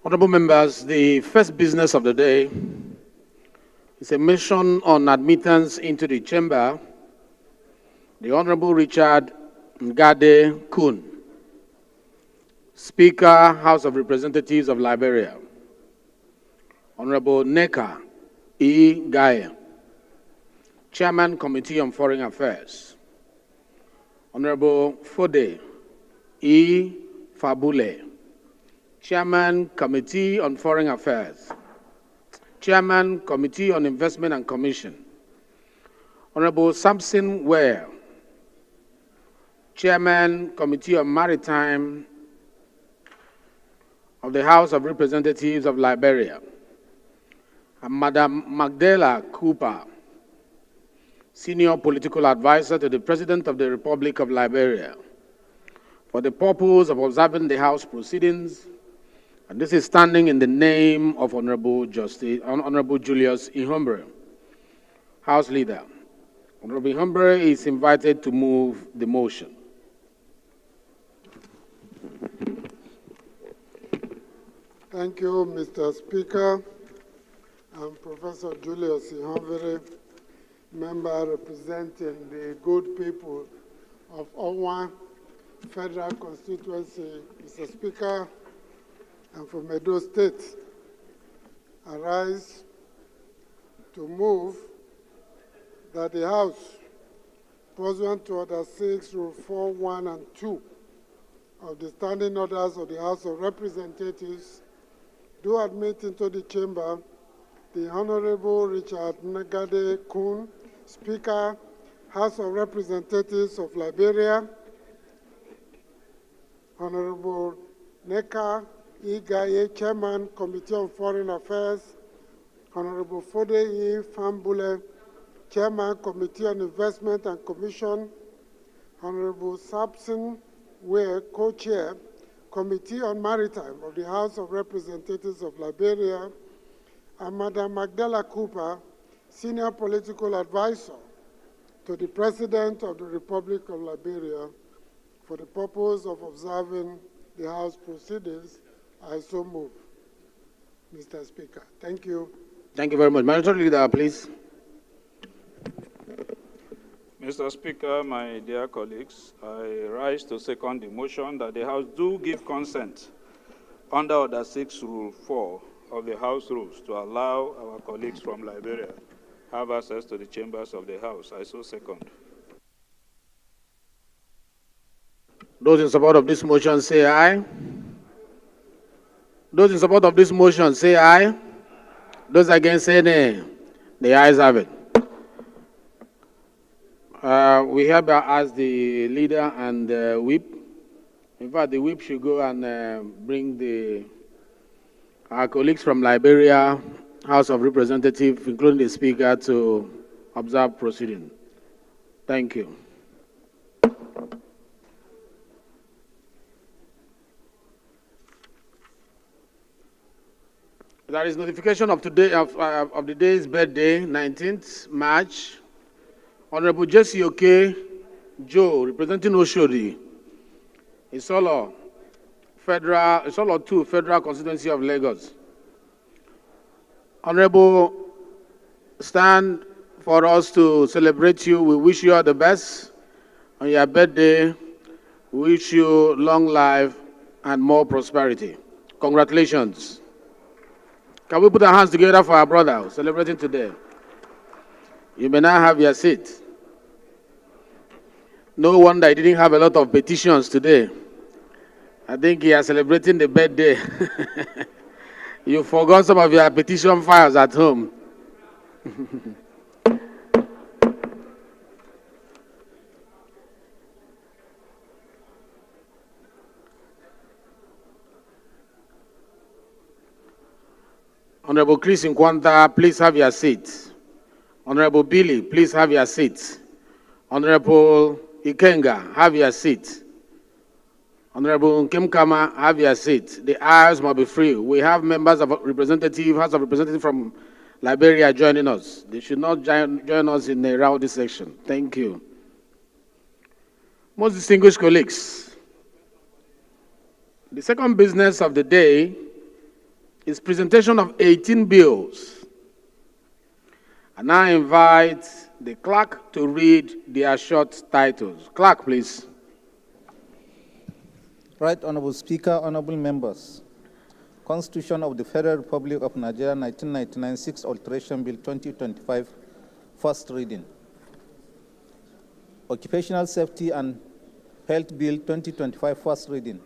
Honorable members, the first business of the day is a mission on admittance into the chamber. The Honorable Richard Ngade Kun, Speaker, House of Representatives of Liberia. Honorable Neka E. Gaye, Chairman, Committee on Foreign Affairs. Honorable Fode E. Fabule, Chairman, Committee on Foreign Affairs. Chairman, Committee on Investment and Commission. Honorable Samson Ware, Chairman, Committee on Maritime of the House of Representatives of Liberia. And Madam Magdala Cooper, Senior Political Advisor to the President of the Republic of Liberia, for the purpose of observing the House proceedings. And this is standing in the name of Honorable Julius Ihumbre, House Leader. Honorable Ihumbre is invited to move the motion. Thank you, Mr. Speaker. I'm Professor Julius Ihumbre, member representing the good people of Owan Federal Constituency. Mr. Speaker, I'm from Edo State. I rise to move that the House, pursuant to Order 6, Rule 4, 1, and 2 of the Standing Orders of the House of Representatives, do admit into the chamber the Honorable Richard Ngade Kun, Speaker, House of Representatives of Liberia, Honorable Neka E. Gaye, Chairman, Committee on Foreign Affairs, Honorable Fode E. Fambule, Chairman, Committee on Investment and Commission, Honorable Samson Ware, Co-Chair, Committee on Maritime of the House of Representatives of Liberia, and Madam Magdala Cooper, Senior Political Advisor to the President of the Republic of Liberia, for the purpose of observing the House proceedings. I so move, Mr. Speaker. Thank you. Thank you very much. Minority Leader, please. Mr. Speaker, my dear colleagues, I rise to second the motion that the House do give consent under Order 6, Rule 4 of the House Rules to allow our colleagues from Liberia have access to the chambers of the House. I so second. Those in support of this motion say aye. Those in support of this motion say aye. Those against say nay. The ayes have it. We hereby ask the leader and the whip. In fact, the whip should go and bring our colleagues from Liberia, House of Representatives, including the Speaker, to observe proceeding. Thank you. There is notification of today of the day's birthday, 19th March. Honorable Jesse Oke Joe, representing Oshodi, Isolo 2, Federal Constituency of Lagos. Honorable, stand for us to celebrate you. We wish you all the best on your birthday. We wish you long life and more prosperity. Congratulations. Can we put our hands together for our brother celebrating today? You may now have your seat. No wonder he didn't have a lot of petitions today. I think he is celebrating the birthday. You forgot some of your petition files at home. Honorable Chris Nkwanta, please have your seat. Honorable Billy, please have your seat. Honorable Ikenga, have your seat. Honorable Nkemkama, have your seat. The aisles must be free. We have members of House of Representatives from Liberia joining us. They should not join us in a rowdy section. Thank you. Most distinguished colleagues, the second business of the day is presentation of 18 bills. And I invite the clerk to read their short titles. Clerk, please. Right Honorable Speaker, honorable members. Constitution of the Federal Republic of Nigeria 1999 6 Alteration Bill 2025, first reading. Occupational Safety and Health Bill 2025, first reading.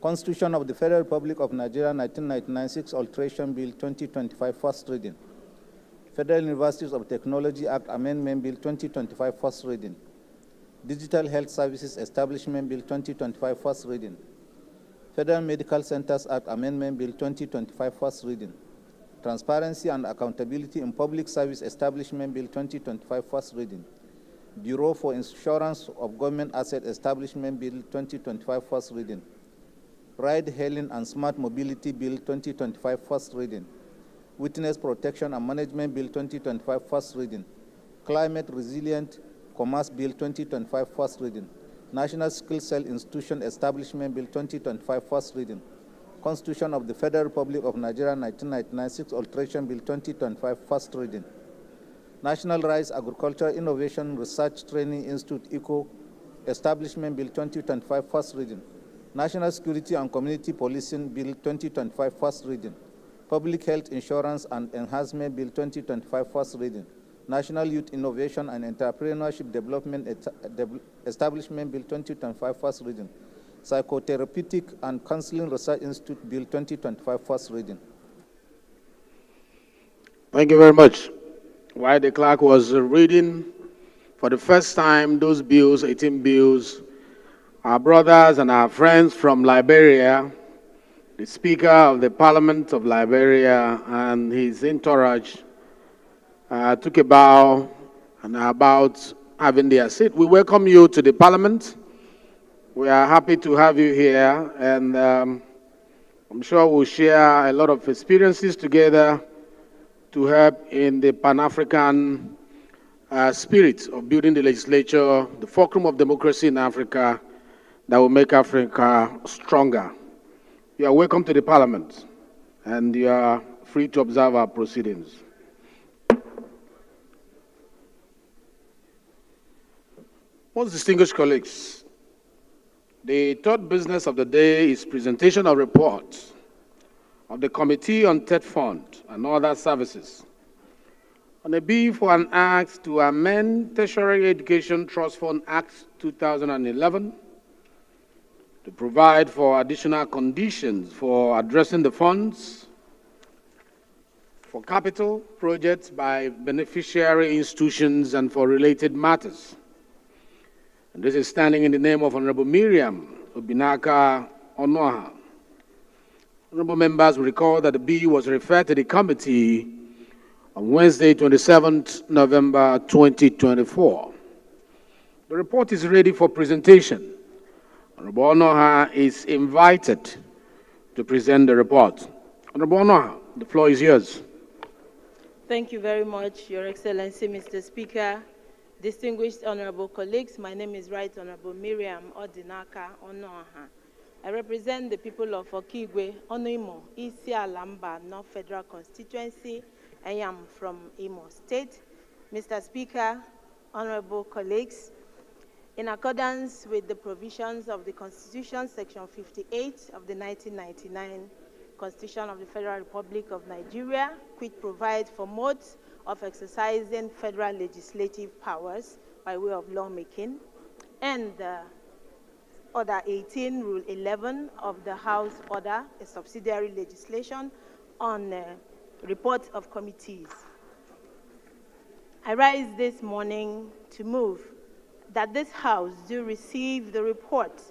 Constitution of the Federal Republic of Nigeria 1999 6 Alteration Bill 2025, first reading. Federal Universities of Technology Act Amendment Bill 2025, first reading. Digital Health Services Establishment Bill 2025, first reading. Federal Medical Centers Act Amendment Bill 2025, first reading. Transparency and Accountability in Public Service Establishment Bill 2025, first reading. Bureau for Insurance of Government Asset Establishment Bill 2025, first reading. Ride-hailing and Smart Mobility Bill 2025, first reading. Witness Protection and Management Bill 2025, first reading. Climate Resilient Commerce Bill 2025, first reading. National Skill Cell Institution Establishment Bill 2025, first reading. Constitution of the Federal Republic of Nigeria 1999 6 Alteration Bill 2025, first reading. National Rice Agricultural Innovation Research Training Institute (ECO) Establishment Bill 2025, first reading. National Security and Community Policing Bill 2025, first reading. Public Health Insurance and Enhancement Bill 2025, first reading. National Youth Innovation and Entrepreneurship Development Establishment Bill 2025, first reading. Psychotherapeutic and Counseling Research Institute Bill 2025, first reading. Thank you very much. While the clerk was reading for the first time those bills, 18 bills, our brothers and our friends from Liberia, the Speaker of the Parliament of Liberia and his entourage took a bow and are about having their seat. We welcome you to the Parliament. We are happy to have you here, and I'm sure we'll share a lot of experiences together to help in the Pan-African spirit of building the legislature, the fulcrum of democracy in Africa that will make Africa stronger. You are welcome to the Parliament, and you are free to observe our proceedings. Most distinguished colleagues, the third business of the day is presentation of reports of the Committee on Third Fund and Other Services on a bill for an act to amend Tertiary Education Trust Fund Act 2011 to provide for additional conditions for addressing the funds for capital projects by beneficiary institutions and for related matters. And this is standing in the name of Honorable Miriam Obinaka Onoha. Honorable members will recall that the bill was referred to the committee on Wednesday, 27th November 2024. The report is ready for presentation. Honorable Onoha is invited to present the report. Honorable Onoha, the floor is yours. Thank you very much, Your Excellency, Mr. Speaker. Distinguished honorable colleagues, my name is Right Honorable Miriam Odinaka Onoha. I represent the people of Okigwe, Onoimo, Isi Alamba, North Federal Constituency. I am from Imo State. Mr. Speaker, honorable colleagues, in accordance with the provisions of the Constitution, Section 58 of the 1999 Constitution of the Federal Republic of Nigeria, which provides for modes of exercising federal legislative powers by way of lawmaking, and Order 18, Rule 11 of the House Order, a subsidiary legislation on reports of committees. I rise this morning to move that this House do receive the report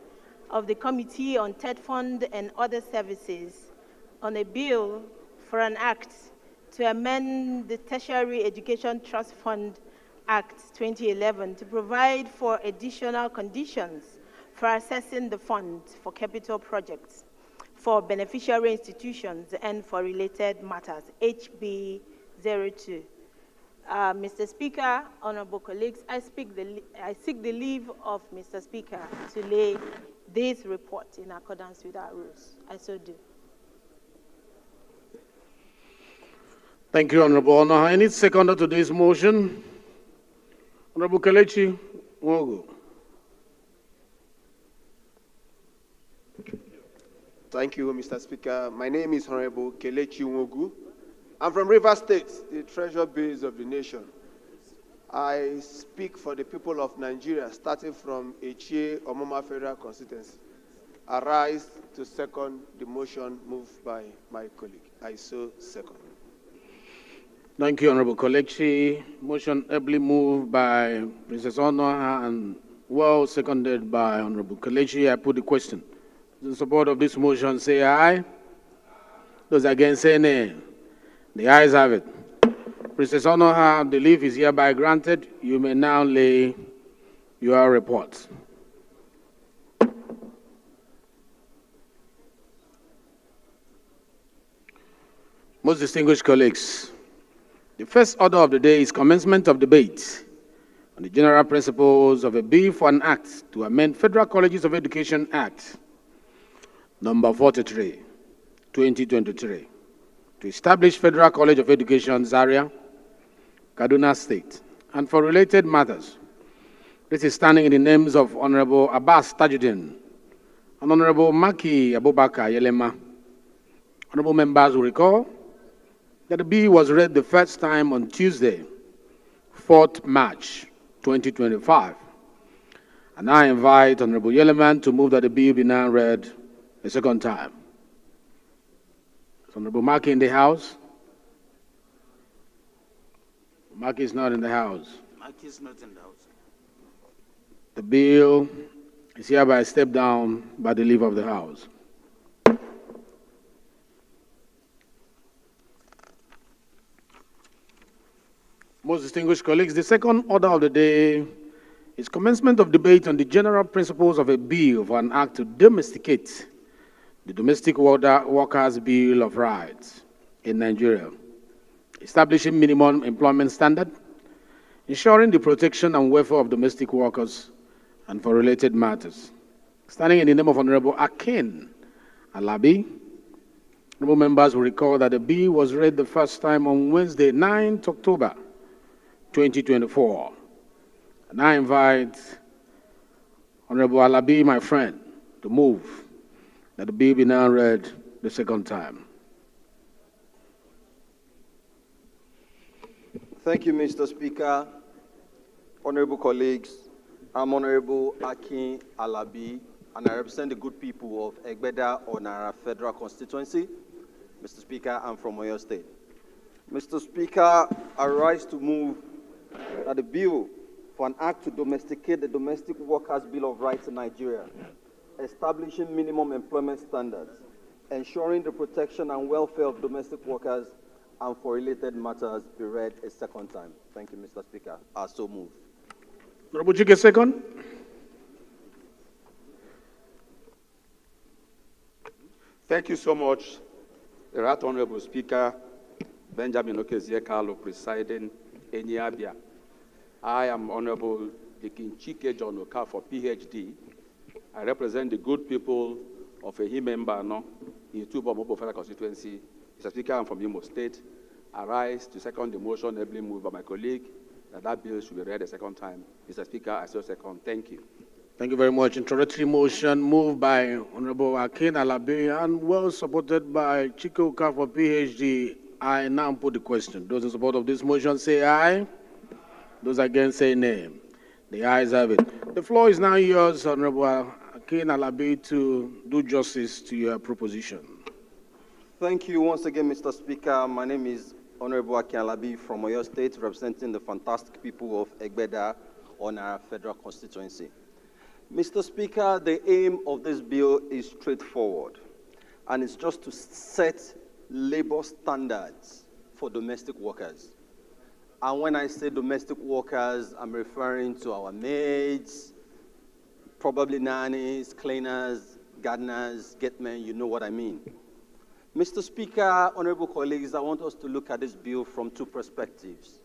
of the Committee on Third Fund and Other Services on a bill for an act to amend the Tertiary Education Trust Fund Act 2011 to provide for additional conditions for assessing the funds for capital projects, for beneficiary institutions, and for related matters, HB 02. Mr. Speaker, honorable colleagues, I seek the leave of Mr. Speaker to lay this report in accordance with our rules. I so do. Thank you, Honorable Honor. I need seconder to this motion. Honorable Kelechi Nwogu. Thank you, Mr. Speaker. My name is Honorable Kelechi Nwogu. I'm from Rivers State, the treasure base of the nation. I speak for the people of Nigeria, starting from Echie Omoma Federal Constituency. I rise to second the motion moved by my colleague. I so second. Thank you, Honorable Kelechi. Motion ably moved by Princess Onoha and well seconded by Honorable Kelechi. I put the question. In support of this motion, say aye. Those against, say nay. The ayes have it. Princess Onoha, the leave is hereby granted. You may now lay your report. Most distinguished colleagues, the first order of the day is commencement of debate on the general principles of a bill for an act to amend Federal Colleges of Education Act number 43, 2023, to establish Federal College of Education Zaria, Kaduna State, and for related matters. This is standing in the names of Honorable Abbas Tajuddin and Honorable Maki Abubakar Yelema. Honorable members will recall that the bill was read the first time on Tuesday, 4th March 2025. And I invite Honorable Yeleman to move that the bill be now read a second time. Is Honorable Maki in the house? Maki is not in the house. Maki is not in the house. The bill is hereby stepped down by the leave of the House. Most distinguished colleagues, the second order of the day is commencement of debate on the general principles of a bill for an act to domesticate the Domestic Workers' Bill of Rights in Nigeria, establishing minimum employment standard, ensuring the protection and welfare of domestic workers, and for related matters. Standing in the name of Honorable Akin Alabi, honorable members will recall that the bill was read the first time on Wednesday, 9th October 2024. And I invite Honorable Alabi, my friend, to move that the bill be now read the second time. Thank you, Mr. Speaker. Honorable colleagues, I'm Honorable Akin Alabi, and I represent the good people of Egbeda Onara Federal Constituency. Mr. Speaker, I'm from Oyo State. Mr. Speaker, I rise to move that the bill for an act to domesticate the Domestic Workers' Bill of Rights in Nigeria, establishing minimum employment standards, ensuring the protection and welfare of domestic workers, and for related matters be read a second time. Thank you, Mr. Speaker. I so move. Honorable Chike, second. Thank you so much, the Right Honorable Speaker Benjamin Okezie Kalu, presiding Enyabia. I am Honorable Dikin Chike John Oka for PhD. I represent the good people of Ehimembano in Tubo Mobo Federal Constituency. Mr. Speaker, I'm from Imo State. I rise to second the motion ably moved by my colleague that bill should be read a second time. Mr. Speaker, I so second. Thank you. Thank you very much. Introductory motion moved by Honorable Akin Alabi and well supported by Chike Oka for PhD. I now put the question. Those in support of this motion say aye. Those against say nay. The ayes have it. The floor is now yours, Honorable Akin Alabi, to do justice to your proposition. Thank you once again, Mr. Speaker. My name is Honorable Akin Alabi from Oyo State, representing the fantastic people of Egbeda on our federal constituency. Mr. Speaker, the aim of this bill is straightforward, and it's just to set labor standards for domestic workers. And when I say domestic workers, I'm referring to our maids, probably nannies, cleaners, gardeners, gatemen, you know what I mean. Mr. Speaker, honorable colleagues, I want us to look at this bill from two perspectives.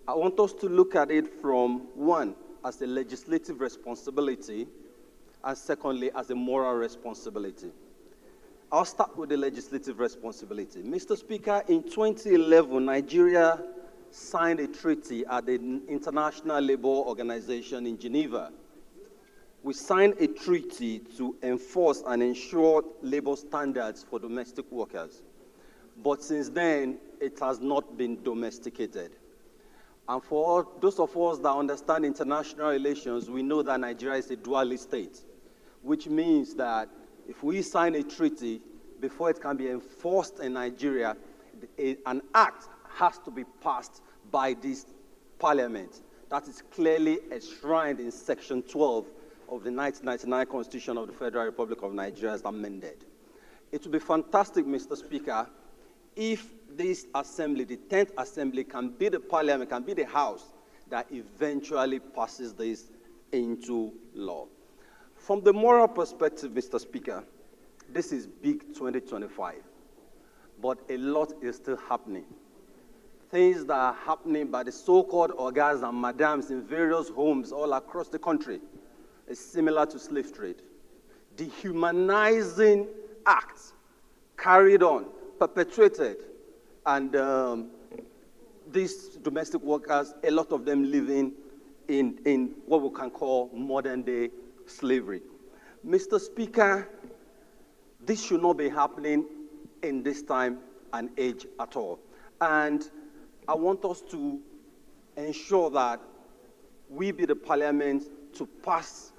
I want us to look at it from, one, as a legislative responsibility, and secondly, as a moral responsibility. I'll start with the legislative responsibility. Mr. Speaker, in 2011, Nigeria signed a treaty at the International Labour Organization in Geneva. We signed a treaty to enforce and ensure labor standards for domestic workers. But since then, it has not been domesticated. And for those of us that understand international relations, we know that Nigeria is a dualist state, which means that if we sign a treaty, before it can be enforced in Nigeria, an act has to be passed by this parliament. That is clearly enshrined in Section 12 of the 1999 Constitution of the Federal Republic of Nigeria as amended. It would be fantastic, Mr. Speaker, if this assembly, the 10th assembly, can be the parliament, can be the house that eventually passes this into law. From the moral perspective, Mr. Speaker, this is big 2025, but a lot is still happening. Things that are happening by the so-called ogas and madams in various homes all across the country is similar to slave trade. Dehumanizing acts carried on, perpetrated, and these domestic workers, a lot of them living in what we can call modern-day slavery. Mr. Speaker, this should not be happening in this time and age at all. And I want us to ensure that we be the parliament to pass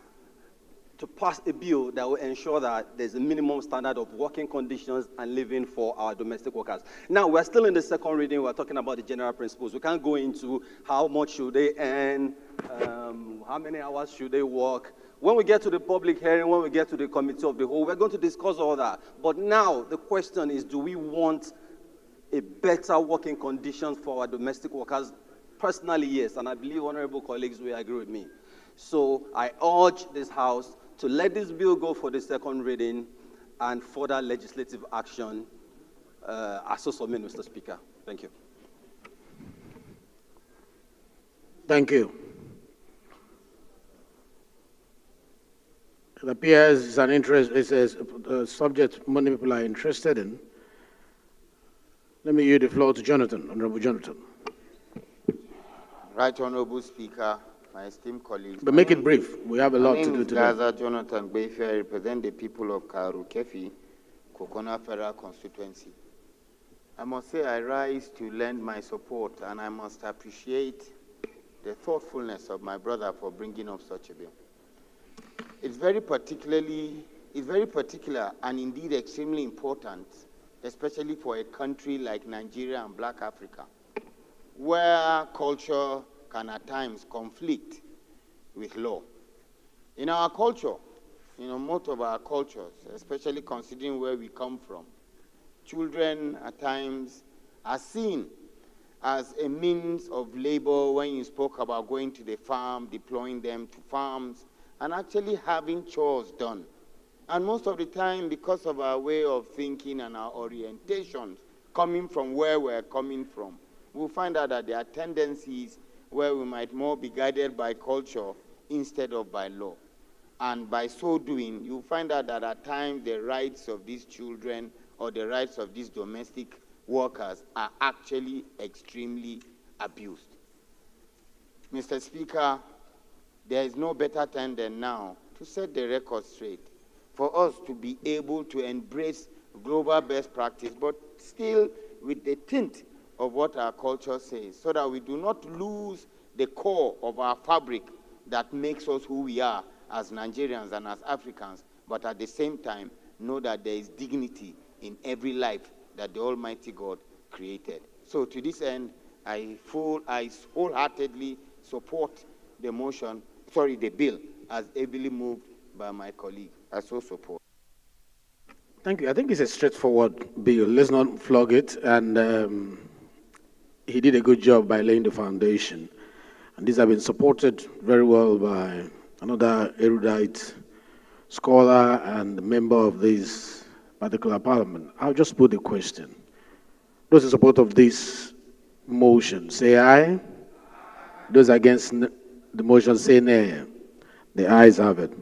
a bill that will ensure that there's a minimum standard of working conditions and living for our domestic workers. Now, we're still in the second reading. We're talking about the general principles. We can't go into how much should they earn, how many hours should they work. When we get to the public hearing, when we get to the committee of the whole, we're going to discuss all that. But now, the question is, do we want a better working conditions for our domestic workers? Personally, yes, and I believe honorable colleagues will agree with me. So I urge this House to let this bill go for the second reading and further legislative action as so submitted, Mr. Speaker. Thank you. Thank you. It appears it's a subject many people are interested in. Let me yield the floor to Jonathan, Honorable Jonathan. Right Honorable Speaker, my esteemed colleagues. But make it brief. We have a lot to do today. Gaza Jonathan Bayfair, I represent the people of Karu Kefi, Kokona Federal Constituency. I must say I rise to lend my support, and I must appreciate the thoughtfulness of my brother for bringing up such a bill. It's very particular and indeed extremely important, especially for a country like Nigeria and Black Africa, where culture can at times conflict with law. In our culture, most of our cultures, especially considering where we come from, children at times are seen as a means of labor when you spoke about going to the farm, deploying them to farms, and actually having chores done. And most of the time, because of our way of thinking and our orientations, coming from where we're coming from, we'll find out that there are tendencies where we might more be guided by culture instead of by law. And by so doing, you'll find out that at times the rights of these children or the rights of these domestic workers are actually extremely abused. Mr. Speaker, there is no better time than now to set the record straight, for us to be able to embrace global best practice, but still with the tint of what our culture says, so that we do not lose the core of our fabric that makes us who we are as Nigerians and as Africans, but at the same time know that there is dignity in every life that the Almighty God created. So to this end, I wholeheartedly support the bill as ably moved by my colleague. I so support. Thank you. I think it's a straightforward bill. Let's not flog it. And he did a good job by laying the foundation. And these have been supported very well by another erudite scholar and member of this particular parliament. I'll just put the question. Those in support of this motion, say aye. Those against the motion, say nay. The ayes have it.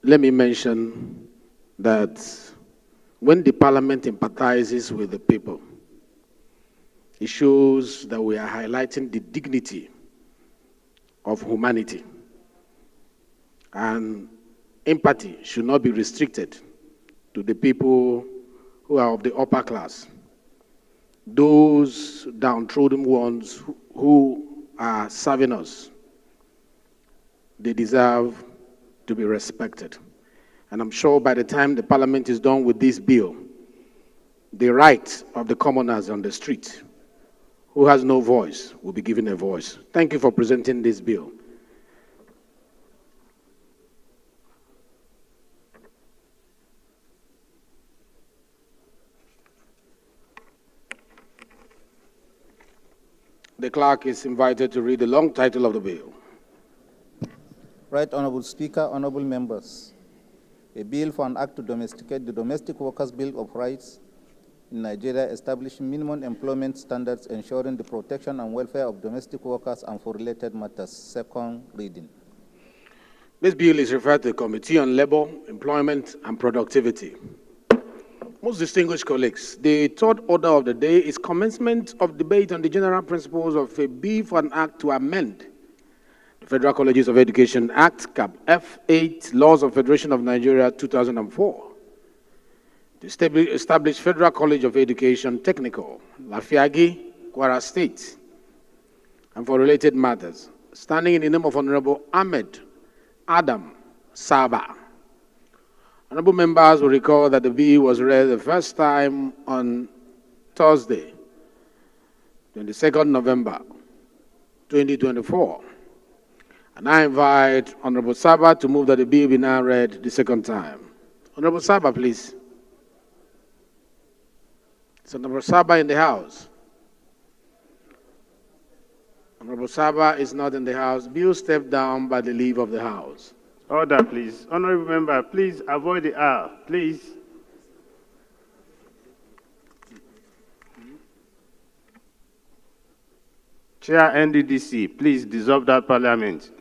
Let me mention that when the parliament empathizes with the people, it shows that we are highlighting the dignity of humanity. And empathy should not be restricted to the people who are of the upper class. Those downtrodden ones who are serving us, they deserve to be respected. And I'm sure by the time the parliament is done with this bill, the right of the commoners on the street who has no voice will be given a voice. Thank you for presenting this bill. The clerk is invited to read the long title of the bill. Right Honorable Speaker, honorable members, a bill for an act to domesticate the Domestic Workers' Bill of Rights in Nigeria, establishing minimum employment standards, ensuring the protection and welfare of domestic workers and for related matters. Second reading. This bill is referred to the Committee on Labor, Employment and Productivity. Most distinguished colleagues, the third order of the day is commencement of debate on the general principles of a bill for an act to amend the Federal Colleges of Education Act, Cap F8, Laws of Federation of Nigeria, 2004. To establish Federal College of Education Technical, Lafiagi, Kwara State, and for related matters, standing in the name of Honorable Ahmed Adam Saba. Honorable members will recall that the bill was read the first time on Thursday, 22nd November, 2024. And I invite Honorable Saba to move that the bill be now read the second time. Honorable Saba, please. Is Honorable Saba in the house? Honorable Saba is not in the house. Bill stepped down by the leave of the house. Order, please. Honorable member, please avoid the aisle, please. Chair NDDC, please dissolve that parliament.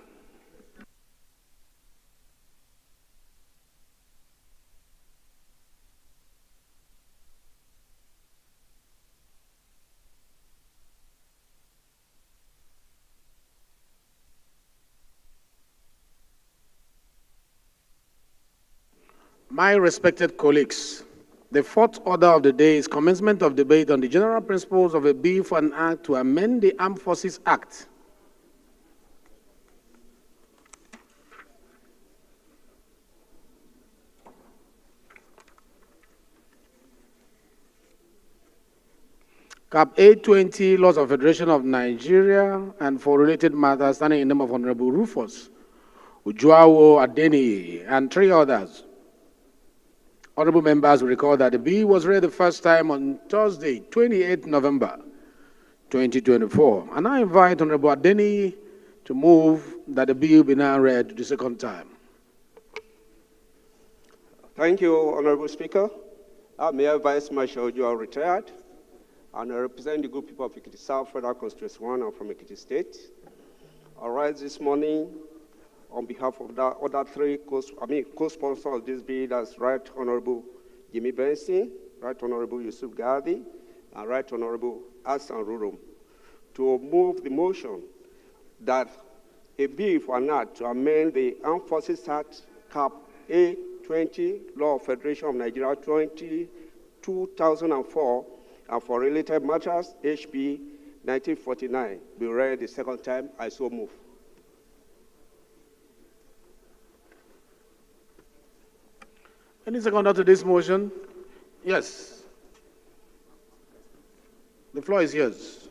My respected colleagues, the fourth order of the day is commencement of debate on the general principles of a bill for an act to amend the Armed Forces Act. Cap 820, Laws of Federation of Nigeria, and for related matters, standing in the name of Honorable Rufus Ujuawo Adeni and three others. Honorable members will recall that the bill was read the first time on Thursday, 28 November 2024. And I invite Honorable Adeni to move that the bill be now read the second time. Thank you, Honorable Speaker. I'm Mayor Vice Marshal Joel retired, and I represent the good people of Ekiti South Federal Constituency 1. I'm from Ekiti State. I rise this morning on behalf of the other three co-sponsors of this bill, that's Right Honorable Jimmy Benson, Right Honorable Yusuf Gadi, and Right Honorable Asan Rurum, to move the motion that a bill for an act to amend the Armed Forces Act, Cap A20, Law of Federation of Nigeria 2004, and for related matters, HB 1949, be read the second time. I so move. Any seconder to this motion? Yes. The floor is yours.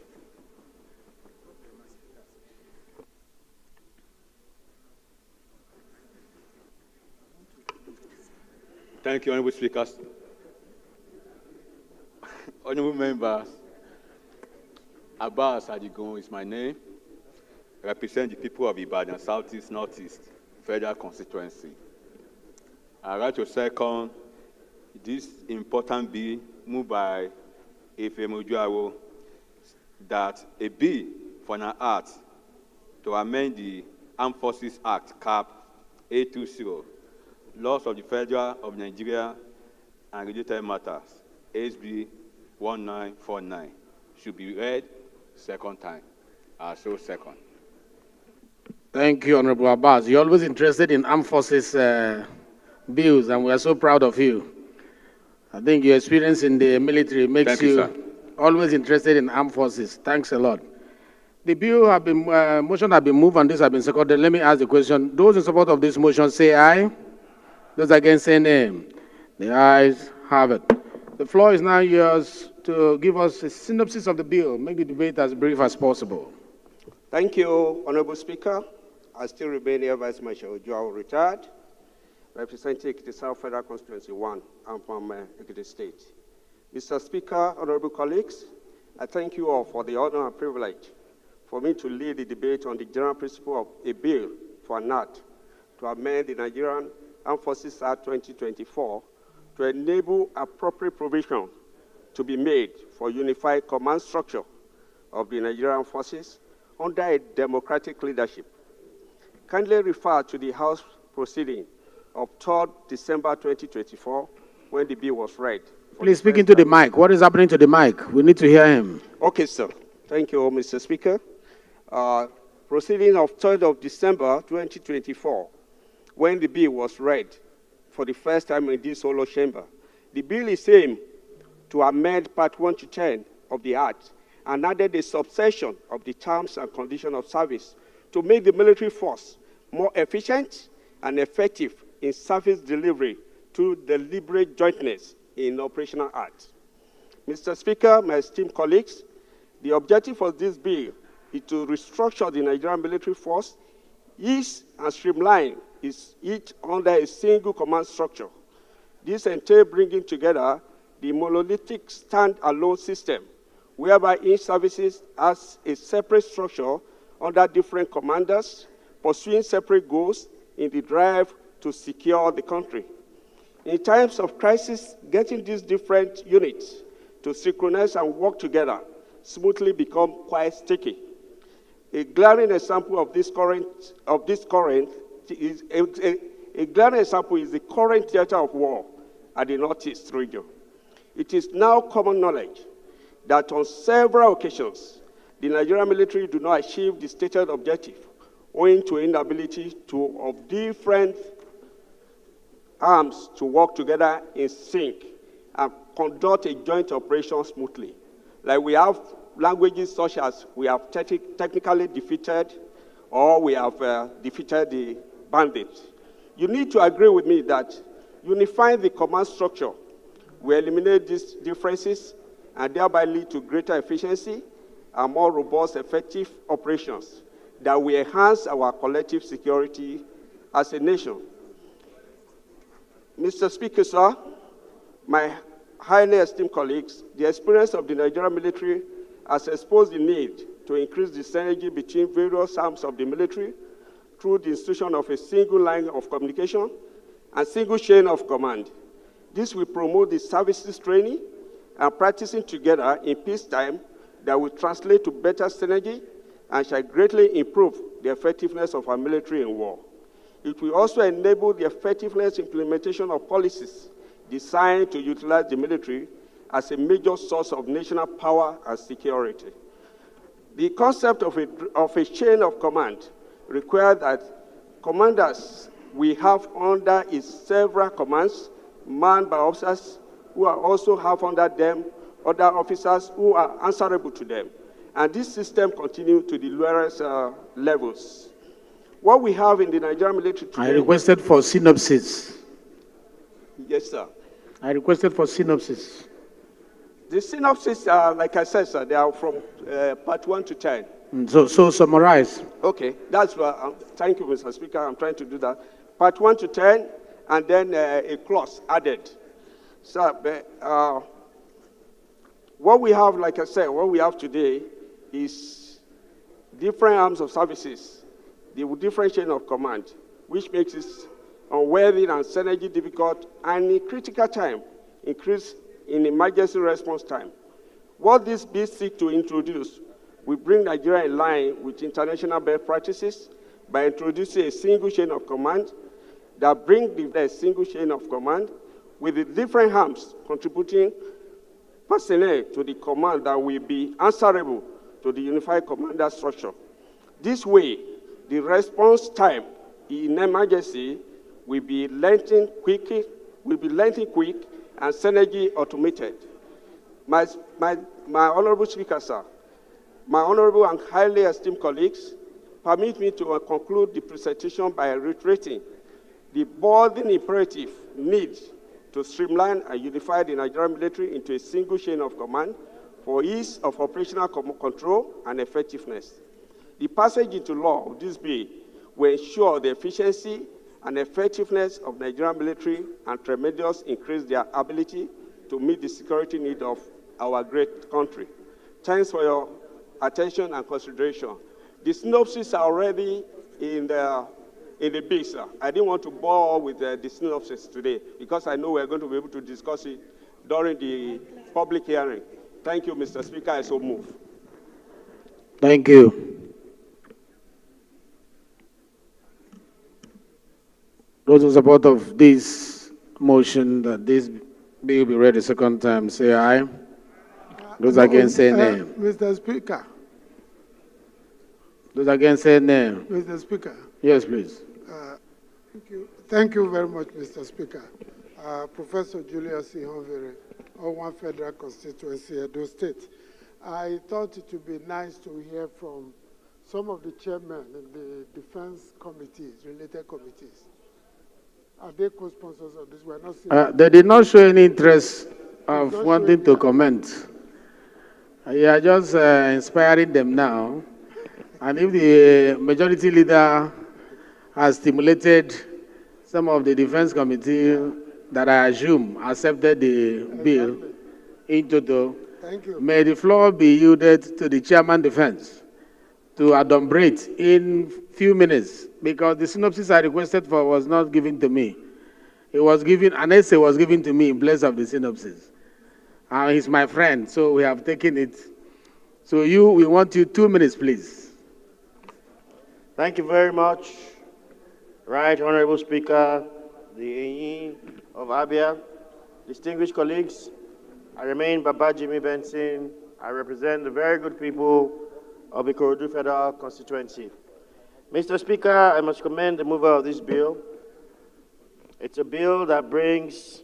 Thank you, Honorable Speakers. Honorable members, Abbas Adigun is my name. I represent the people of Ibadan, Southeast, Northeast, Federal Constituency. I write to second this important bill moved by Efem Ojuawo, that a bill for an act to amend the Armed Forces Act, Cap 820, Laws of the Federal of Nigeria and related matters, HB 1949, should be read second time. I so second. Thank you, Honorable Abbas. You're always interested in armed forces bills, and we are so proud of you. I think your experience in the military makes you always interested in armed forces. Thanks a lot. The bill have been, motion has been moved and this has been seconded. Let me ask the question. Those in support of this motion say aye. Those against say nay. The ayes have it. The floor is now yours to give us a synopsis of the bill. Make the debate as brief as possible. Thank you, Honorable Speaker. I still remain Air Vice Marshal Joao, retired, representing Ekiti South Federal Constituency 1. I'm from Ekiti State. Mr. Speaker, honorable colleagues, I thank you all for the honor and privilege for me to lead the debate on the general principle of a bill for an act to amend the Nigerian Armed Forces Act 2024 to enable appropriate provision to be made for unified command structure of the Nigerian forces under a democratic leadership. Kindly refer to the House proceeding of 3rd December 2024 when the bill was read. Please speak into the mic. What is happening to the mic? We need to hear him. Okay, sir. Thank you, Mr. Speaker. Proceeding of 3rd of December 2024 when the bill was read for the first time in this solo chamber. The bill is aimed to amend Part 1 to 10 of the Act and added a subsection of the terms and conditions of service to make the military force more efficient and effective in service delivery through deliberate jointness in operational acts. Mr. Speaker, my esteemed colleagues, the objective of this bill is to restructure the Nigerian military force, ease and streamline it under a single command structure. This entails bringing together the monolithic stand-alone system, whereby each services has a separate structure under different commanders, pursuing separate goals in the drive to secure the country. In times of crisis, getting these different units to synchronize and work together smoothly become quite sticky. A glaring example of this is the current theater of war at the Northeast region. It is now common knowledge that on several occasions, the Nigerian military do not achieve the stated objective owing to inability of different arms to work together in sync and conduct a joint operation smoothly. Like we have languages such as we have technically defeated or we have defeated the bandits. You need to agree with me that unifying the command structure will eliminate these differences and thereby lead to greater efficiency and more robust, effective operations that will enhance our collective security as a nation. Mr. Speaker, sir, my highly esteemed colleagues, the experience of the Nigerian military has exposed the need to increase the synergy between various arms of the military through the institution of a single line of communication and single chain of command. This will promote the services training and practicing together in peacetime that will translate to better synergy and shall greatly improve the effectiveness of our military in war. It will also enable the effectiveness implementation of policies designed to utilize the military as a major source of national power and security. The concept of a chain of command requires that commanders we have under its several commands manned by officers who are also have under them other officers who are answerable to them. And this system continues to the lowest levels. What we have in the Nigerian military today... I requested for synopsis. Yes, sir. I requested for synopsis. The synopsis, like I said, sir, they are from part 1 to 10. So summarize. Okay, that's what, thank you, Mr. Speaker, I'm trying to do that. Part 1 to 10, and then a clause added. So, what we have, like I said, what we have today is different arms of services, the different chain of command, which makes it unworthy and synergy difficult, and in critical time, increase in emergency response time. What this bill seeks to introduce will bring Nigeria in line with international best practices by introducing a single chain of command that brings the single chain of command with the different arms contributing personnel to the command that will be answerable to the unified commander structure. This way, the response time in emergency will be lengthened quick, and synergy automated. My honorable speaker, sir, my honorable and highly esteemed colleagues, permit me to conclude the presentation by reiterating the boarding imperative need to streamline and unify the Nigerian military into a single chain of command for ease of operational control and effectiveness. The passage into law of this bill will ensure the efficiency and effectiveness of Nigerian military and tremendously increase their ability to meet the security need of our great country. Thanks for your attention and consideration. The synopses are already in the bill, sir. I didn't want to bore with the synopsis today because I know we're going to be able to discuss it during the public hearing. Thank you, Mr. Speaker. I so move. Thank you. Those in support of this motion that this bill be read a second time, say aye. Those against, say nay. Mr. Speaker. Those against, say nay. Mr. Speaker. Yes, please. Thank you. Thank you very much, Mr. Speaker. Professor Julius Ihonvere, Owan Federal Constituency, Edo State. I thought it would be nice to hear from some of the chairmen in the defense committees, related committees. Are they co-sponsors of this? We're not seeing they did not show any interest of wanting to comment. You are just inspiring them now. And if the majority leader has stimulated some of the defense committee that I assume accepted the bill in total, may the floor be yielded to the chairman defense to adumbrate in few minutes, because the synopsis I requested for was not given to me. It was given, an essay was given to me in place of the synopsis. He's my friend, so we have taken it. So we want you 2 minutes, please. Thank you very much. Right, Honorable Speaker, the AE of Abia, distinguished colleagues, I remain Baba Jimmy Benson. I represent the very good people of the Ikorodu Federal Constituency. Mr. Speaker, I must commend the mover of this bill. It's a bill that brings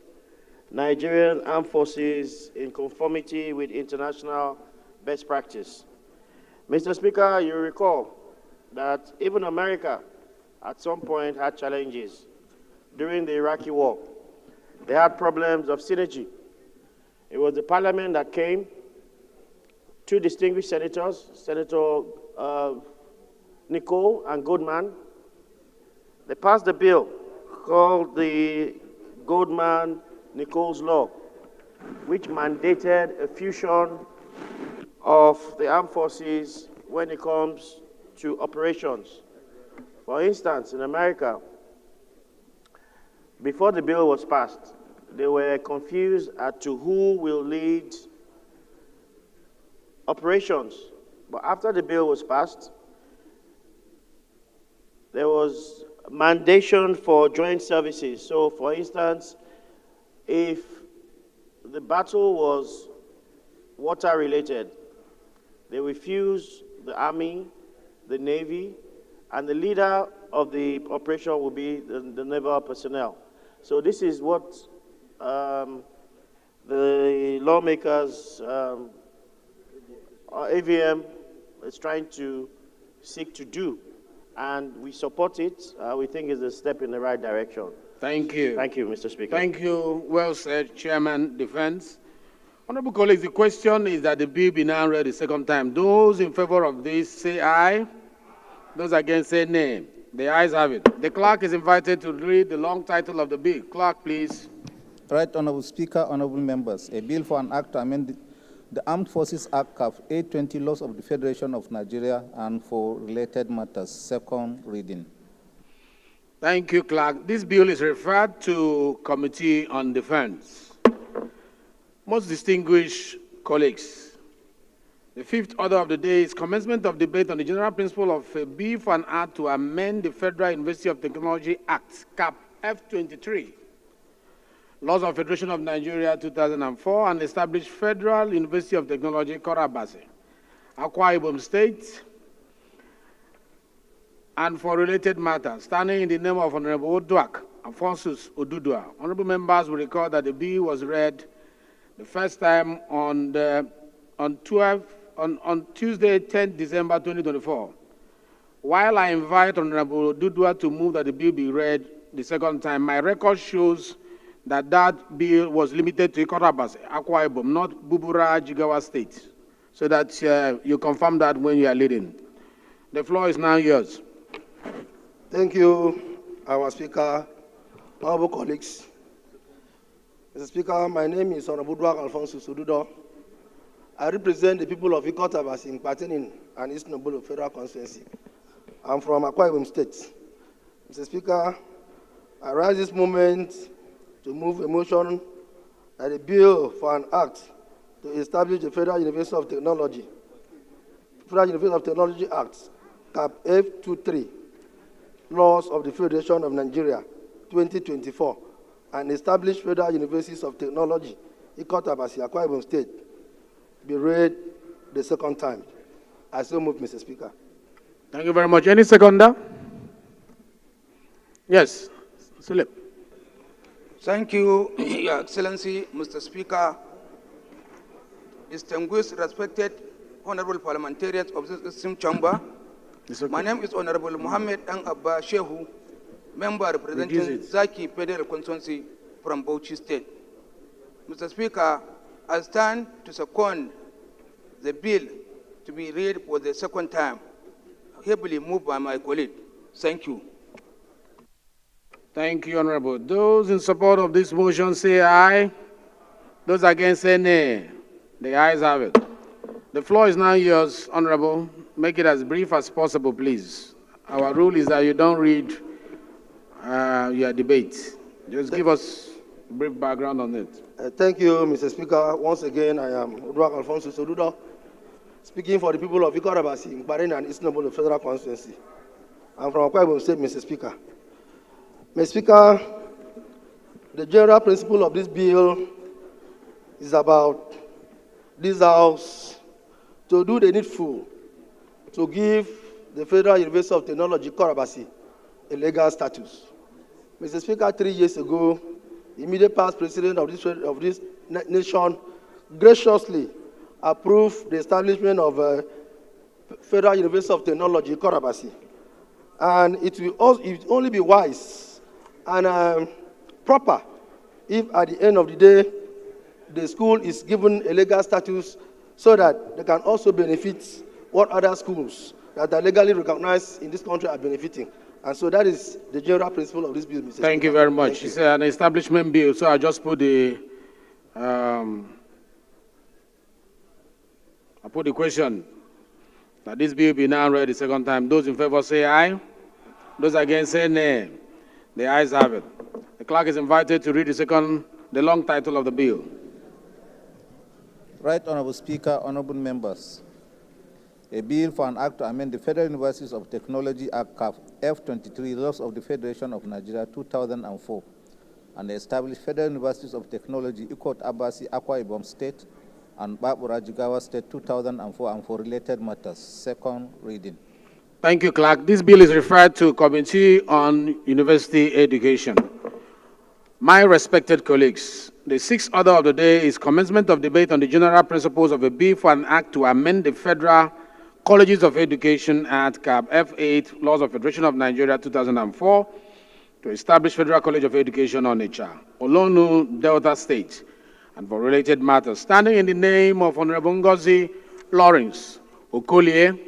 Nigerian armed forces in conformity with international best practice. Mr. Speaker, you recall that even America at some point had challenges. During the Iraqi war, they had problems of synergy. It was the parliament that came, two distinguished senators, Senator Nicole and Goldman. They passed a bill called the Goldman-Nichols Law, which mandated a fusion of the armed forces when it comes to operations. For instance, in America, before the bill was passed, they were confused as to who will lead operations. But after the bill was passed, there was mandation for joint services. So, for instance, if the battle was water-related, they will fuse the Army, the Navy, and the leader of the operation will be the naval personnel. So this is what the lawmakers, AVM, is trying to seek to do. And we support it. We think it's a step in the right direction. Thank you. Thank you, Mr. Speaker. Thank you. Well said, Chairman Defense. Honorable colleagues, the question is that the bill be now read the second time. Those in favor of this say aye. Those against say nay. The ayes have it. The clerk is invited to read the long title of the bill. Clerk, please. Right, Honorable Speaker, honorable members. A bill for an act to amend the Armed Forces Act of 820 Laws of the Federation of Nigeria and for related matters. Second reading. Thank you, Clerk. This bill is referred to Committee on Defense. Most distinguished colleagues, the fifth order of the day is commencement of debate on the general principle of a bill for an act to amend the Federal University of Technology Act, CAP F23. Laws of Federation of Nigeria 2004, and establish Federal University of Technology, Korabasi, Akwa Ibom State, and for related matters, standing in the name of Honorable Oduak Alphonsus Odudua. Honorable members will recall that the bill was read the first time on Tuesday, 10 December 2024. While I invite Honorable Odudua to move that the bill be read the second time, my record shows that that bill was limited to Korabasi, Akwa Ibom, not Bubura, Jigawa State, so that you confirm that when you are leading. The floor is now yours. Thank you, our Speaker, honorable colleagues. Mr. Speaker, my name is Honorable Oduak Alphonsus Odudua. I represent the people of Ikotabasi in Patenin and East Nobolo Federal Constituency. I'm from Akwa Ibom State. Mr. Speaker, I rise this moment to move a motion that a bill for an act to establish the Federal University of Technology, Act, Cap F23, Laws of the Federation of Nigeria, 2024, and establish Federal Universities of Technology, Ikotabasi, Akwa Ibom State, be read the second time. I so move, Mr. Speaker. Thank you very much. Any seconder? Yes, Philip. Thank you, Your Excellency, Mr. Speaker, distinguished, respected, honorable parliamentarians of this esteemed chamber. Okay. My name is Honorable Mohammed Ang Abba Shehu, member representing Zaki Federal Constituency from Bauchi State. Mr. Speaker, I stand to second the bill to be read for the second time, heavily moved by my colleague. Thank you. Thank you, Honorable. Those in support of this motion say aye. Those against say nay. The ayes have it. The floor is now yours, Honorable. Make it as brief as possible, please. Our rule is that you don't read your debate. Just give us a brief background on it. Thank you, Mr. Speaker. Once again, I am Oduak Alphonsus Odudua, speaking for the people of Ikotabasi, Bahrain, and East Nobolo Federal Constituency. I'm from Akwa Ibom State, Mr. Speaker. Mr. Speaker, the general principle of this bill is about this House to do the needful to give the Federal University of Technology, Korabasi, a legal status. Mr. Speaker, 3 years ago, the immediate past president of this nation graciously approved the establishment of Federal University of Technology, Korabasi. And it will only be wise and proper if at the end of the day, the school is given a legal status so that they can also benefit what other schools that are legally recognized in this country are benefiting. And so that is the general principle of this bill, Mr. Thank you very much. It's an establishment bill, so I just put the question that this bill be now read the second time. Those in favor say aye. Those against say nay. The ayes have it. The clerk is invited to read the long title of the bill. Right Honorable Speaker, honorable members. A bill for an act to amend the Federal Universities of Technology Act F23, Laws of the Federation of Nigeria 2004, and establish Federal Universities of Technology, Ikotabasi, Akwa Ibom State, and Babura, Jigawa State 2004, and for related matters. Second reading. Thank you, Clerk. This bill is referred to Committee on University Education. My respected colleagues, the sixth order of the day is commencement of debate on the general principles of a bill for an act to amend the Federal Colleges of Education Act, Cap F8, Laws of Federation of Nigeria 2004, to establish Federal College of Education on Onitsha, Olonu, Delta State, and for related matters. Standing in the name of Honorable Ngozi Lawrence Okolie,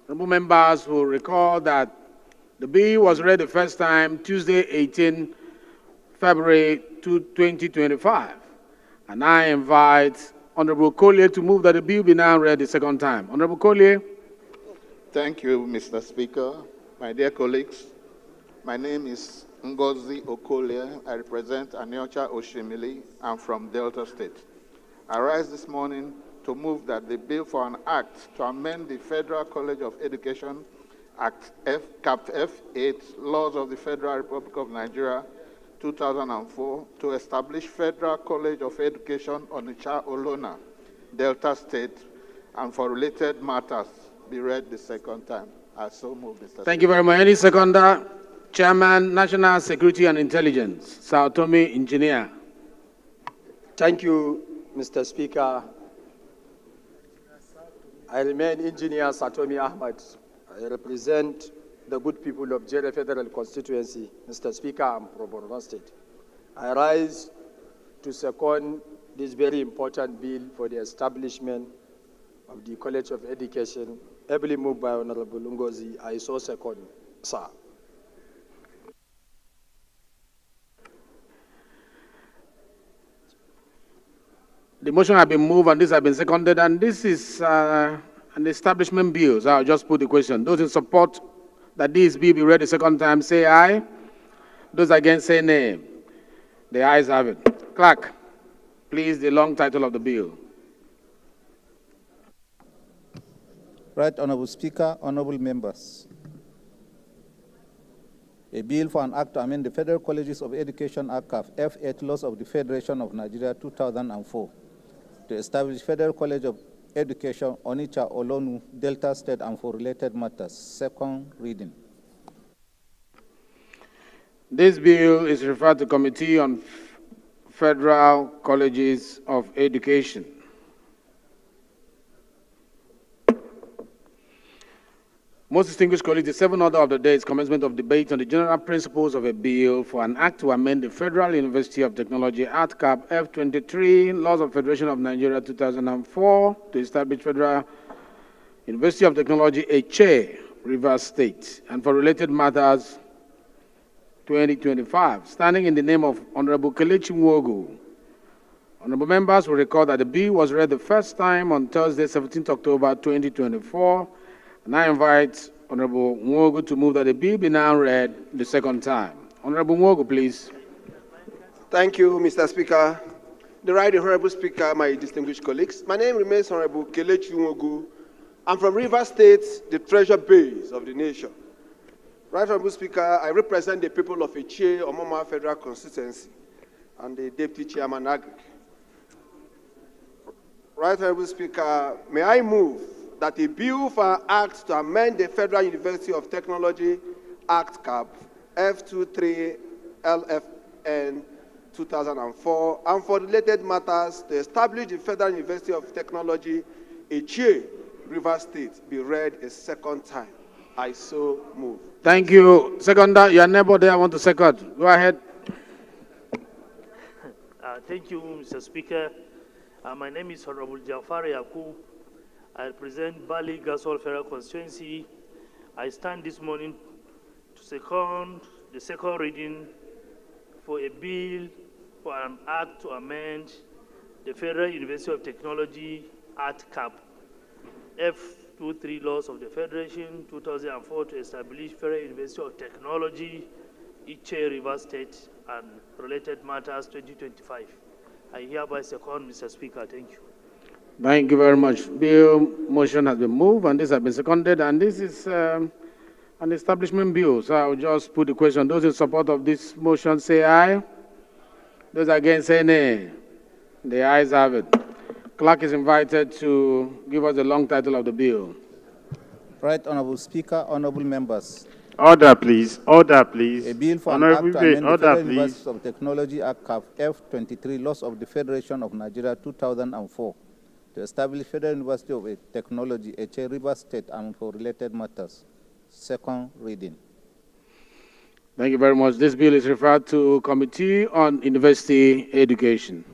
honorable members will recall that the bill was read the first time Tuesday, 18 February 2025. And I invite Honorable Collier to move that the bill be now read the second time. Honorable Collier. Thank you, Mr. Speaker. My dear colleagues, my name is Ngozi Okolie. I represent Aniocha Oshimili. I'm from Delta State. I rise this morning to move that the bill for an act to amend the Federal College of Education Act Cap F8, Laws of the Federal Republic of Nigeria 2004, to establish Federal College of Education Onitsha Olona, Delta State, and for related matters, be read the second time. I so move, Mr. Thank you very much. Any seconder? Chairman, National Security and Intelligence, Sao Tome Engineer. Thank you, Mr. Speaker. I remain Engineer Satomi Ahmad. I represent the good people of Jere Federal Constituency. Mr. Speaker, I'm from Borno State. I rise to second this very important bill for the establishment of the College of Education, ably moved by Honorable Ngozi. I so second, sir. The motion has been moved and this has been seconded, and this is an establishment bill. So I'll just put the question. Those in support that this bill be read the second time, say aye. Those against, say nay. The ayes have it. Clerk, please, the long title of the bill. Right Honorable Speaker, honorable members. A bill for an act to amend the Federal Colleges of Education Act F8 laws of the Federation of Nigeria 2004 to establish Federal College of Education Onitsha Olonu, Delta State, and for related matters. Second reading. This bill is referred to Committee on Federal Colleges of Education. Most distinguished colleagues, the seventh order of the day is commencement of debate on the general principles of a bill for an act to amend the Federal University of Technology Act Cap F23, Laws of Federation of Nigeria 2004, to establish Federal University of Technology Eche, Rivers State, and for related matters 2025. Standing in the name of Honorable Kelechi Nwogu, honorable members will recall that the bill was read the first time on Thursday, 17th October 2024. And I invite Honorable Nwogu to move that the bill be now read the second time. Honorable Nwogu, please. Thank you, Mr. Speaker. The Right Honorable Speaker, my distinguished colleagues. My name remains Honorable Kelechi Nwogu. I'm from Rivers State, the treasure base of the nation. Right Honorable Speaker, I represent the people of Eche, Omoma Federal Constituency, and the Deputy Chairman Agric. Right Honorable Speaker, may I move that a bill for an act to amend the Federal University of Technology Act Cap F23 LFN 2004 and for related matters to establish the Federal University of Technology Eche, Rivers State, be read a second time. I so move. Thank you. Seconder, your neighbor there, I want to second. Go ahead. Thank you, Mr. Speaker. My name is Honorable Jafar Yakub. I represent Bali Gasol Federal Constituency. I stand this morning to second the second reading for a bill for an act to amend the Federal University of Technology Act Cap F23 laws of the Federation 2004 to establish Federal University of Technology, Eche, Rivers State, and related matters 2025. I hereby second, Mr. Speaker. Thank you. Thank you very much. Bill motion has been moved and this has been seconded, and this is an establishment bill. So I'll just put the question. Those in support of this motion say aye. Those against say nay. The ayes have it. Clerk is invited to give us the long title of the bill. Right Honorable Speaker, honorable members. Order, please. Order, please. A bill for Honorable an act to amend the Federal please. University of Technology Act F23 laws of the Federation of Nigeria 2004 to establish Federal University of Technology Eche, Rivers State, and for related matters. Second reading. Thank you very much. This bill is referred to Committee on University Education.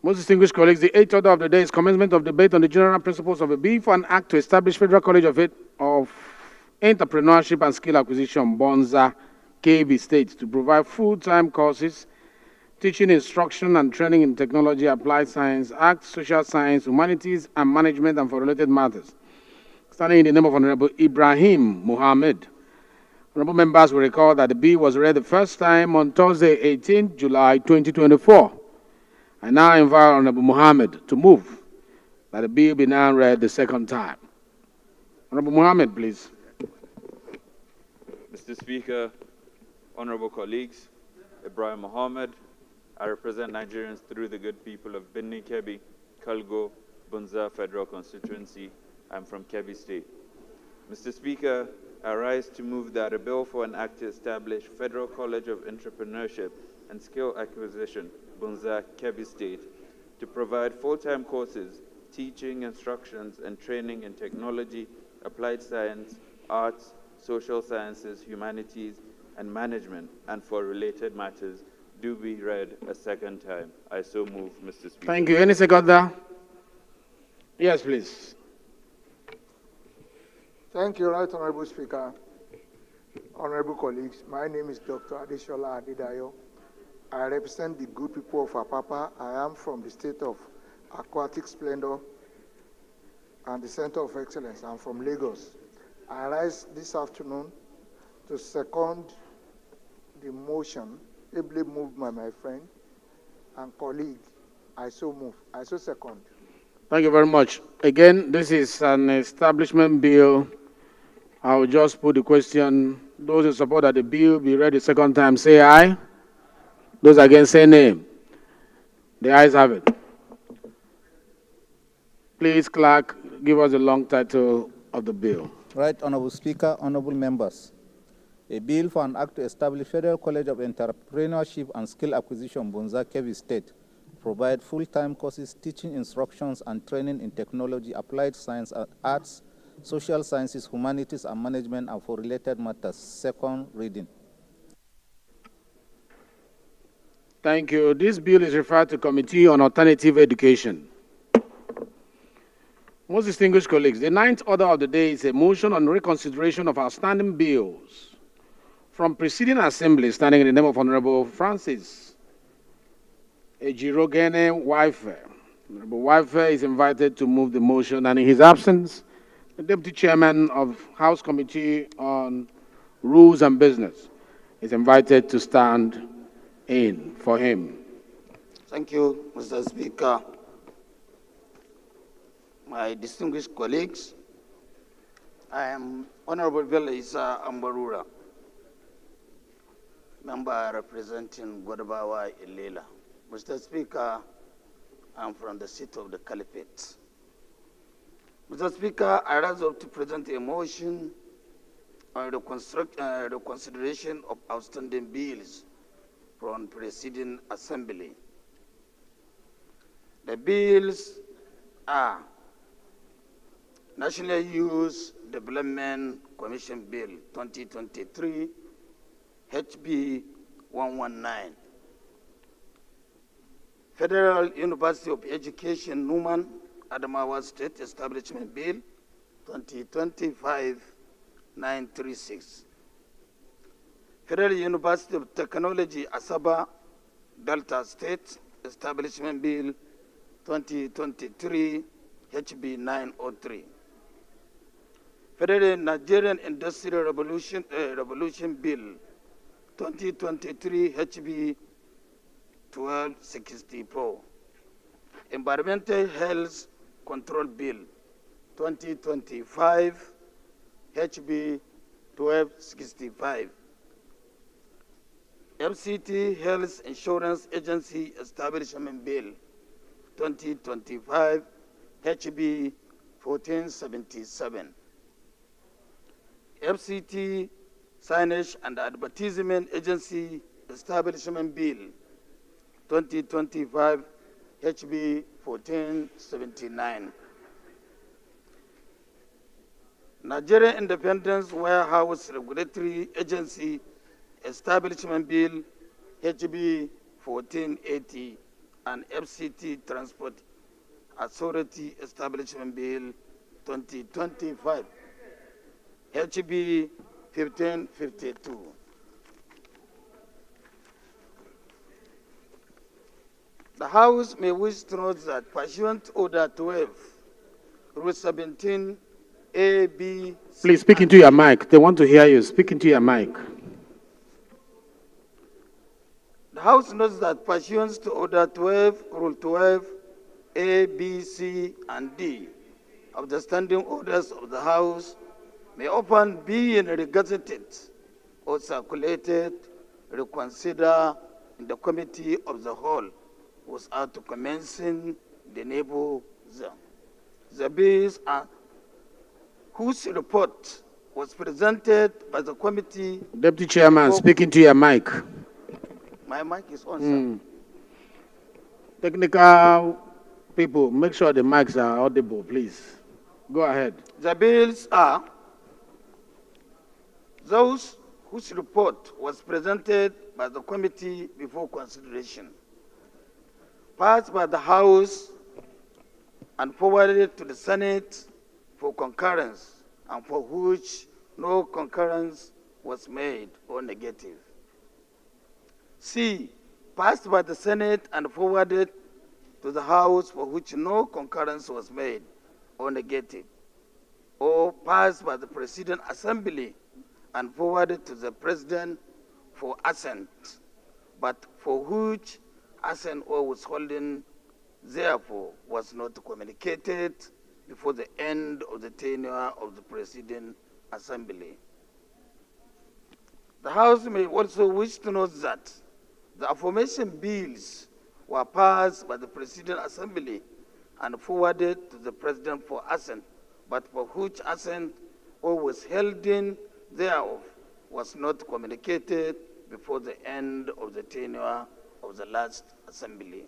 Most distinguished colleagues, the eighth order of the day is commencement of debate on the general principles of a bill for an act to establish Federal College of Entrepreneurship and Skill Acquisition, Bonza, KB State, to provide full-time courses, teaching, instruction, and training in technology, applied science, arts, social science, humanities, and management, and for related matters. Standing in the name of Honorable Ibrahim Mohammed. Honorable members will recall that the bill was read the first time on Thursday, 18 July 2024. I now invite Honorable Mohammed to move that the bill be now read the second time. Honorable Mohammed, please. Mr. Speaker, honorable colleagues, Ibrahim Mohammed. I represent Nigerians through the good people of Binni Kebbi, Kalgo, Bunza Federal Constituency. I'm from Kebbi State. Mr. Speaker, I rise to move that a bill for an act to establish Federal College of Entrepreneurship and Skill Acquisition, Bunza, Kebbi State, to provide full-time courses, teaching, instructions, and training in technology, applied science, arts, social sciences, humanities, and management, and for related matters, do be read a second time. I so move, Mr. Speaker. Thank you. Any seconder? Yes, please. Thank you, Right Honorable Speaker. Honorable colleagues, my name is Dr. Adeshola Adedayo. I represent the good people of Apapa. I am from the state of aquatic splendor and the Center of Excellence. I'm from Lagos. I rise this afternoon to second the motion ably moved by my friend and colleague. I so move. I so second. Thank you very much. Again, this is an establishment bill. I will just put the question. Those in support that the bill be read the second time, say aye. Those against, say nay. The ayes have it. Please, clerk, give us the long title of the bill. Right Honorable Speaker, honorable members. A bill for an act to establish Federal College of Entrepreneurship and Skill Acquisition, Bunza, Kebbi State, provide full-time courses, teaching instructions, and training in technology, applied science, arts, social sciences, humanities, and management, and for related matters. Second reading. Thank you. This bill is referred to Committee on Alternative Education. Most distinguished colleagues, the ninth order of the day is a motion on reconsideration of outstanding bills from preceding assembly, standing in the name of Honorable Francis Ejirogene Waife. Honorable Waife is invited to move the motion, and in his absence, the Deputy Chairman of House Committee on Rules and Business is invited to stand in for him. Thank you, Mr. Speaker. My distinguished colleagues, I am Honorable Bello Issa Ambarura, member representing Godabawa Ilela. Mr. Speaker, I'm from the seat of the Caliphate. Mr. Speaker, I rise up to present a motion on the consideration of outstanding bills from preceding assembly. The bills are National Youth Development Commission Bill 2023, HB 119, Federal University of Education, Numan, Adamawa State Establishment Bill 2025-936, Federal University of Technology, Asaba, Delta State Establishment Bill 2023, HB 903, Federal Nigerian Industrial Revolution Bill 2023, HB 1264, Environmental Health Control Bill 2025, HB 1265, FCT Health Insurance Agency Establishment Bill 2025, HB 1477, FCT Signage and Advertisement Agency Establishment Bill 2025, HB 1479, Nigerian Independence Warehouse Regulatory Agency Establishment Bill, HB 1480, and FCT Transport Authority Establishment Bill 2025, HB 1552. The House may wish to note that pursuant to Order 12, Rule 17, A, B, C, Please speak into your mic. They want to hear you. Speak into your mic. The House notes that pursuant to Order 12, Rule 12, A, B, C, and D of the standing orders of the House may often be regazetted or circulated reconsider in the committee of the whole without commencing the neighbor zone. The bills are whose report was presented by the committee. Deputy Chairman, speaking to your mic. My mic is on, sir. Technical people, make sure the mics are audible, please. Go ahead. The bills are those whose report was presented by the committee before consideration, passed by the House and forwarded to the Senate for concurrence, and for which no concurrence was made or negative. C, passed by the Senate and forwarded to the House, for which no concurrence was made or negative, or passed by the President Assembly and forwarded to the President for assent, but for which assent or withholding therefore was not communicated before the end of the tenure of the President Assembly. The House may also wish to note that the aforementioned bills were passed by the President Assembly and forwarded to the President for assent, but for which assent or withholding thereof was not communicated before the end of the tenure of the last Assembly.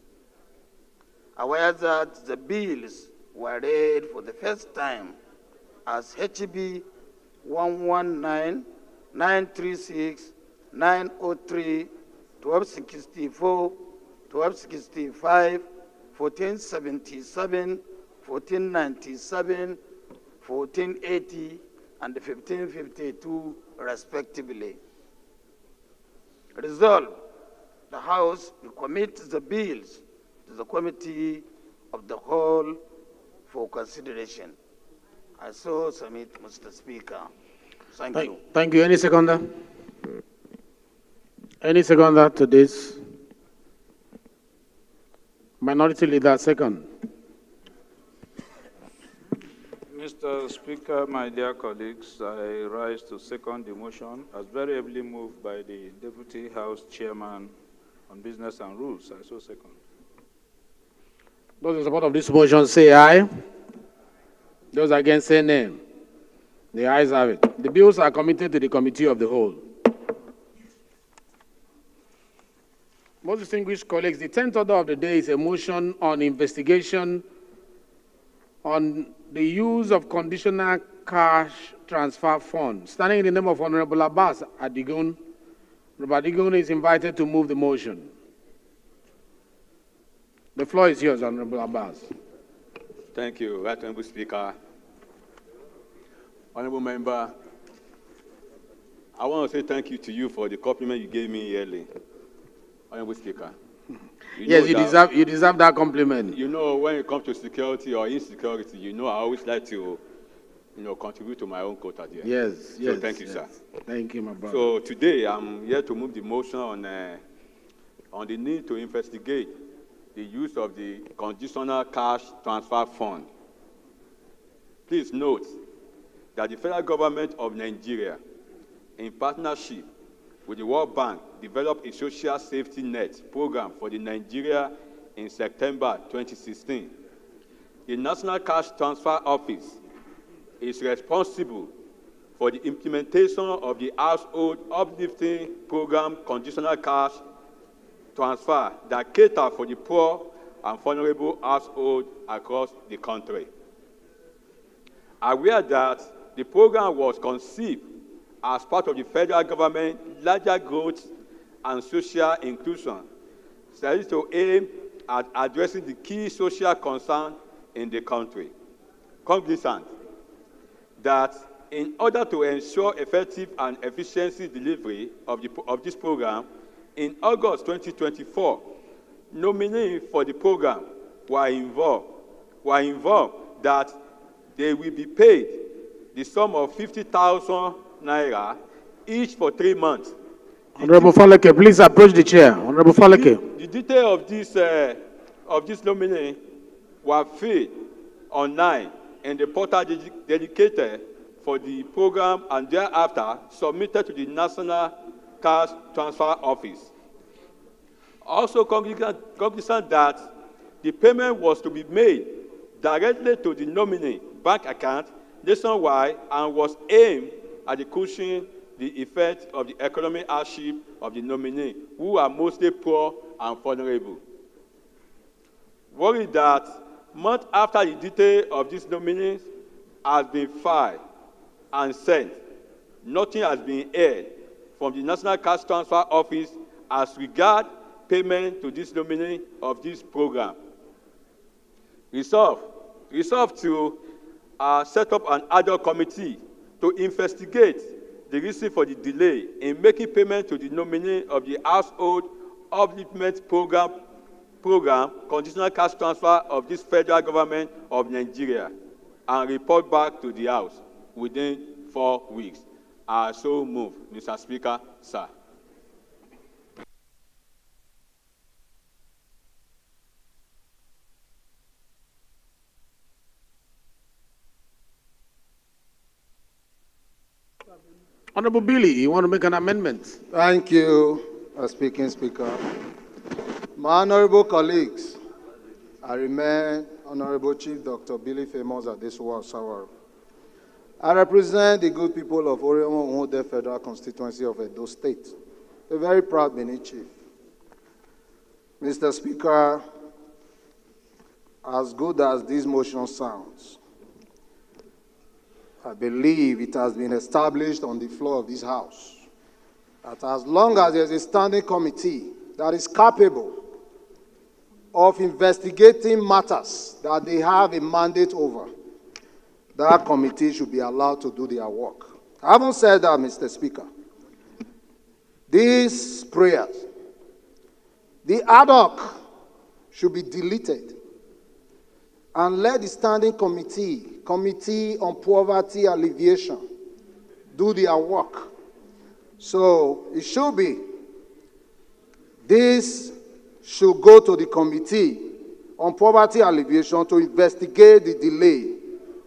Aware that the bills were read for the first time as HB 119, 936, 903, 1264, 1265, 1477, 1497, 1480, and 1552, respectively. Resolved, the House will commit the bills to the Committee of the Whole for consideration. I so submit, Mr. Speaker. Thank you. Thank you. Any seconder? Any seconder to this? Minority Leader, second. Mr. Speaker, my dear colleagues, I rise to second the motion as very ably moved by the Deputy House Chairman on Business and Rules. I so second. Those in support of this motion say aye. Those against say nay. The ayes have it. The bills are committed to the Committee of the Whole. Most distinguished colleagues, the 10th order of the day is a motion on investigation on the use of conditional cash transfer funds. Standing in the name of Honorable Abbas Adigun, Robert Adigun is invited to move the motion. The floor is yours, Honorable Abbas. Thank you, Right Honorable Speaker. Honorable Member, I want to say thank you to you for the compliment you gave me yearly. Honorable Speaker. You deserve that compliment. You know, when it comes to security or insecurity, you know I always like to, contribute to my own quota there. Yes, so thank you, sir. Thank you, my brother. So today I'm here to move the motion on the need to investigate the use of the conditional cash transfer fund. Please note that the federal government of Nigeria, in partnership with the World Bank, developed a social safety net program for the Nigeria in September 2016. The National Cash Transfer Office is responsible for the implementation of the Household Uplifting Program conditional cash transfer that cater for the poor and vulnerable households across the country. Aware that the program was conceived as part of the federal government larger growth and social inclusion, studies to aim at addressing the key social concerns in the country. Cognizant that in order to ensure effective and efficient delivery of this program, in August 2024, nominees for the program were involved that they will be paid the sum of 50,000 naira each for 3 months. Honorable Faleke, please approach the chair. Honorable Faleke. The detail of this nominee were filled online in the portal dedicated for the program and thereafter submitted to the National Cash Transfer Office. Also cognizant that the payment was to be made directly to the nominee bank account nationwide and was aimed at cushioning the effect of the economic hardship of the nominee, who are mostly poor and vulnerable. Worried that months after the detail of these nominees has been filed and sent, nothing has been heard from the National Cash Transfer Office as regard payment to this nominee of this program. Resolved to set up an ad hoc committee to investigate the reason for the delay in making payment to the nominee of the Household Upliftment Program Conditional Cash Transfer of this federal government of Nigeria and report back to the House within 4 weeks. I so move, Mr. Speaker, sir. Honorable Billy, you want to make an amendment? Thank you, Speaker. My honorable colleagues, I remain Honorable Chief Dr. Billy Famous Adesuwa Osawaro. I represent the good people of Oriomo Nwode Federal Constituency of Edo State, a very proud Benin chief. Mr. Speaker, as good as this motion sounds, I believe it has been established on the floor of this House that as long as there's a standing committee that is capable of investigating matters that they have a mandate over, that committee should be allowed to do their work. I haven't said that, Mr. Speaker. These prayers, the ad hoc should be deleted and let the standing Committee on Poverty Alleviation, do their work. So it should be, this should go to the Committee on Poverty Alleviation to investigate the delay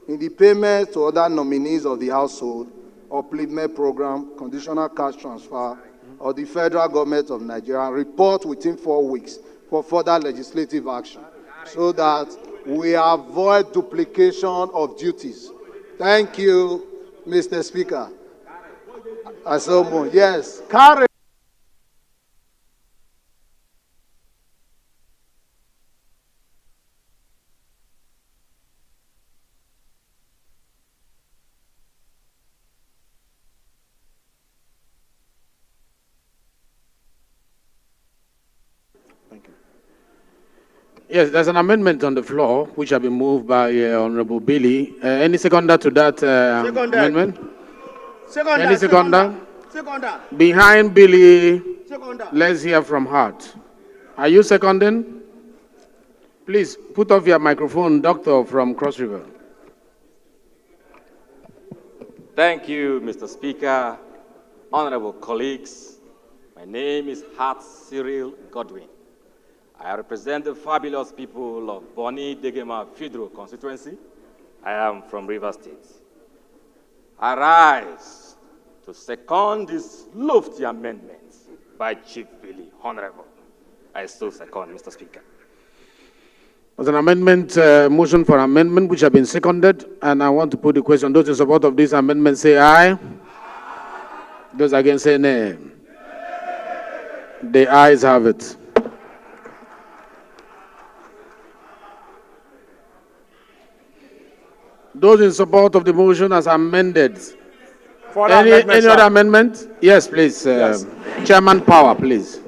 in the payment to other nominees of the Household Upliftment Program, Conditional Cash Transfer, or the federal government of Nigeria, and report within 4 weeks for further legislative action, so that we avoid duplication of duties. Thank you, Mr. Speaker. Asomo, yes. Carry. Yes, there's an amendment on the floor which has been moved by Honorable Billy. Any seconder to that amendment? Any seconder? Behind Billy, let's hear from Hart. Are you seconding? Please put off your microphone, Doctor from Cross River. Thank you, Mr. Speaker. Honorable colleagues, my name is Hart Cyril Godwin. I represent the fabulous people of Boni Degema Fidro constituency. I am from River State. I rise to second this lofty amendment by Chief Billy, Honorable. I still second, Mr. Speaker. There's an amendment, motion for amendment, which has been seconded, and I want to put the question. Those in support of this amendment say aye. Those against say nay. The ayes have it. Those in support of the motion as amended. Any other amendment? Yes, please. Yes. Chairman Power, please.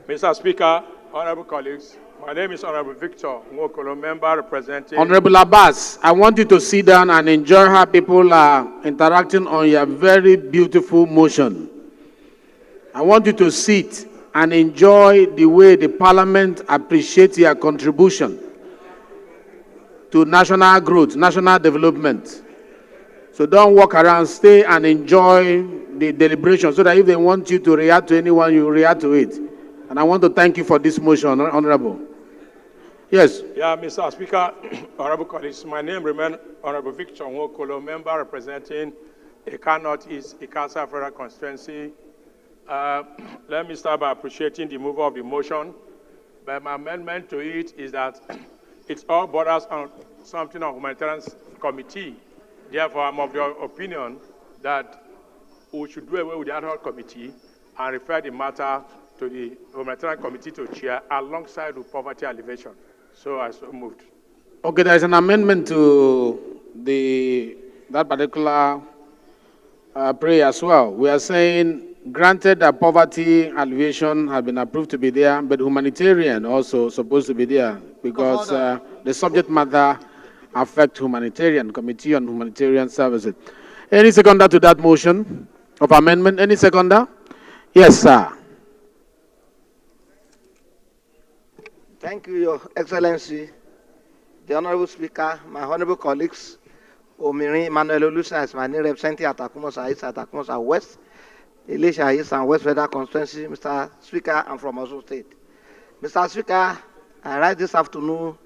Mr. Speaker, honorable colleagues, my name is Honorable Victor Nwokolo, member representing... Honorable Abbas, I want you to sit down and enjoy how people are interacting on your very beautiful motion. I want you to sit and enjoy the way the Parliament appreciates your contribution to national growth, national development. So don't walk around, stay and enjoy the deliberation so that if they want you to react to anyone, you react to it. And I want to thank you for this motion, Honorable. Yes. Yeah, Mr. Speaker, honorable colleagues, my name remains Honorable Victor Nwokolo, member representing Eka Northeast, Ikasa Federal Constituency. Let me start by appreciating the mover of the motion. But my amendment to it is that it all borders on something on humanitarian committee. Therefore, I'm of the opinion that we should do away with the ad hoc committee and refer the matter to the humanitarian committee to chair alongside with poverty alleviation. So I so moved. Okay, there is an amendment to that particular prayer as well. We are saying, granted that poverty alleviation has been approved to be there, but humanitarian also supposed to be there because the subject matter affects humanitarian, Committee on Humanitarian Services. Any seconder to that motion of amendment? Any seconder? Yes, sir. Thank you, Your Excellency, the Honorable Speaker, my honorable colleagues, Omiri Emmanuel Olusa is my name, representing Atakumosa East, Atakumosa West, Elisha East and West Federal Constituency. Mr. Speaker, I'm from Osun State. Mr. Speaker, I rise this afternoon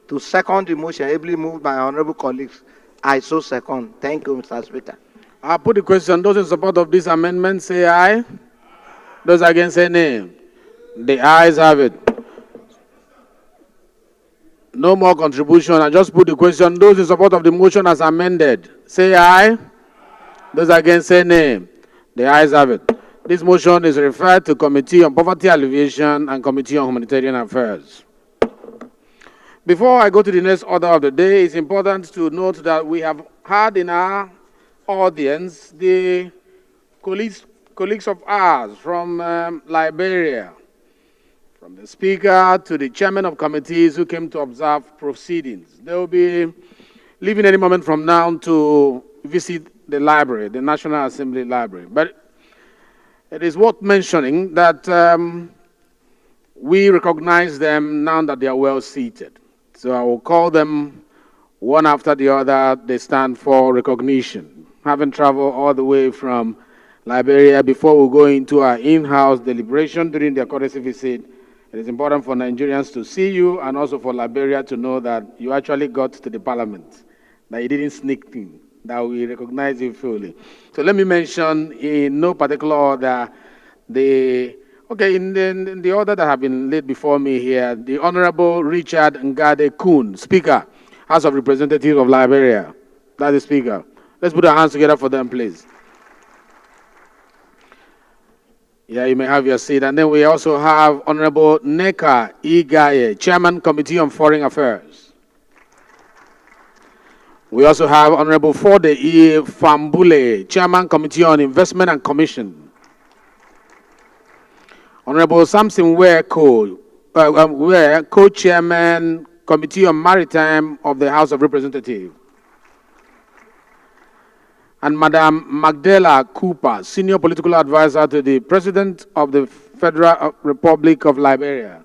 to second the motion ably moved by my honorable colleagues. I so second. Thank you, Mr. Speaker. I put the question. Those in support of this amendment say aye. Those against say nay. The ayes have it. No more contribution. I just put the question. Those in support of the motion as amended, say aye. Those against say nay. The ayes have it. This motion is referred to Committee on Poverty Alleviation and Committee on Humanitarian Affairs. Before I go to the next order of the day, it's important to note that we have had in our audience the colleagues of ours from Liberia, from the Speaker to the chairman of committees who came to observe proceedings. They will be leaving any moment from now to visit the library, the National Assembly Library. But it is worth mentioning that we recognize them now that they are well seated. So I will call them one after the other. They stand for recognition. Having traveled all the way from Liberia before we go into our in-house deliberation during their courtesy visit, it is important for Nigerians to see you and also for Liberia to know that you actually got to the parliament, that you didn't sneak in, that we recognize you fully. So let me mention in no particular order in the order that have been laid before me here, the Honorable Richard Ngade Kun, Speaker, House of Representatives of Liberia. That is Speaker. Let's put our hands together for them, please. Yeah, you may have your seat. And then we also have Honorable Neka Igaye, Chairman, Committee on Foreign Affairs. We also have Honorable Fode E. Fambule, Chairman, Committee on Investment and Commission. Honorable Samson Ware, Co-Chairman, Committee on Maritime of the House of Representatives. And Madam Magdala Cooper, Senior Political Advisor to the President of the Federal Republic of Liberia.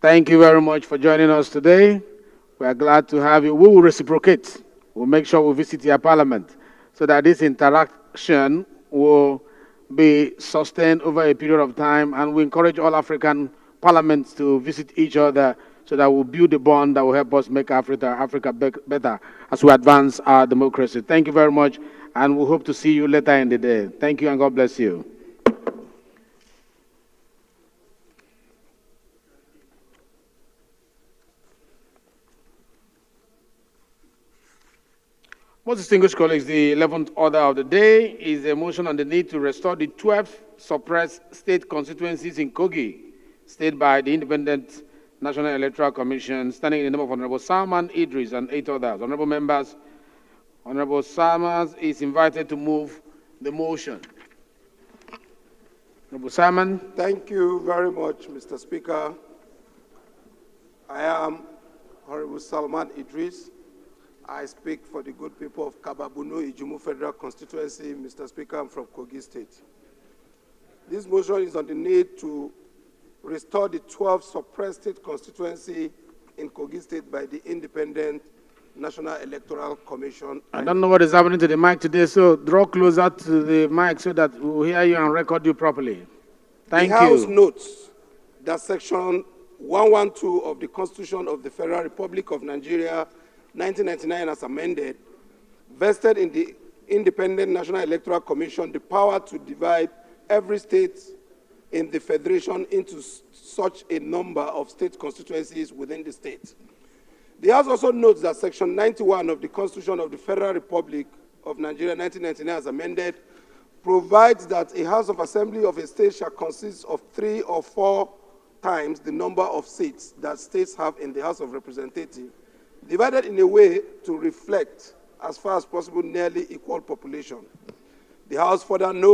Thank you very much for joining us today. We are glad to have you. We will reciprocate. We'll make sure we visit your parliament so that this interaction will be sustained over a period of time, and we encourage all African parliaments to visit each other so that we'll build a bond that will help us make Africa better as we advance our democracy. Thank you very much, and we hope to see you later in the day. Thank you, and God bless you. Most distinguished colleagues, the 11th order of the day is a motion on the need to restore the 12 suppressed state constituencies in Kogi, state by the Independent National Electoral Commission, standing in the name of Honorable Salman Idris and 8 others. Honorable members, Honorable Salman is invited to move the motion. Honorable Salman. Thank you very much, Mr. Speaker. I am Honorable Salman Idris. I speak for the good people of Kababunu, Ijumu Federal Constituency. Mr. Speaker, I'm from Kogi State. This motion is on the need to restore the 12 suppressed state constituency in Kogi State by the Independent National Electoral Commission. I don't know what is happening to the mic today, so draw closer to the mic so that we'll hear you and record you properly. Thank you. The House notes that Section 112 of the Constitution of the Federal Republic of Nigeria, 1999 as amended, vested in the Independent National Electoral Commission the power to divide every state in the Federation into such a number of state constituencies within the state. The House also notes that Section 91 of the Constitution of the Federal Republic of Nigeria, 1999, as amended, provides that a House of Assembly of a state shall consist of 3 or 4 times the number of seats that states have in the House of Representatives, divided in a way to reflect, as far as possible, nearly equal population. The House further notes